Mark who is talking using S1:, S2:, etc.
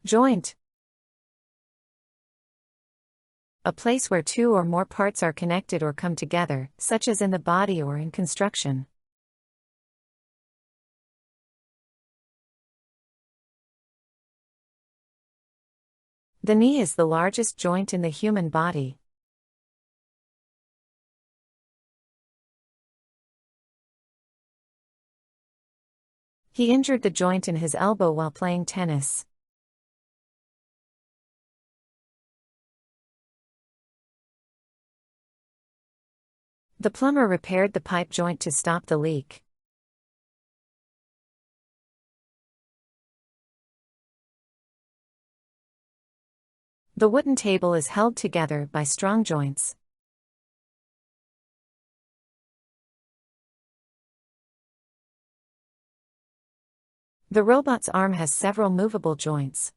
S1: Joint. A place where two or more parts are connected or come together, such as in the body or in construction. The knee is the largest joint in the human body. He injured the joint in his elbow while playing tennis. The plumber repaired the pipe joint to stop the leak. The wooden table is held together by strong joints. The robot's arm has several movable joints.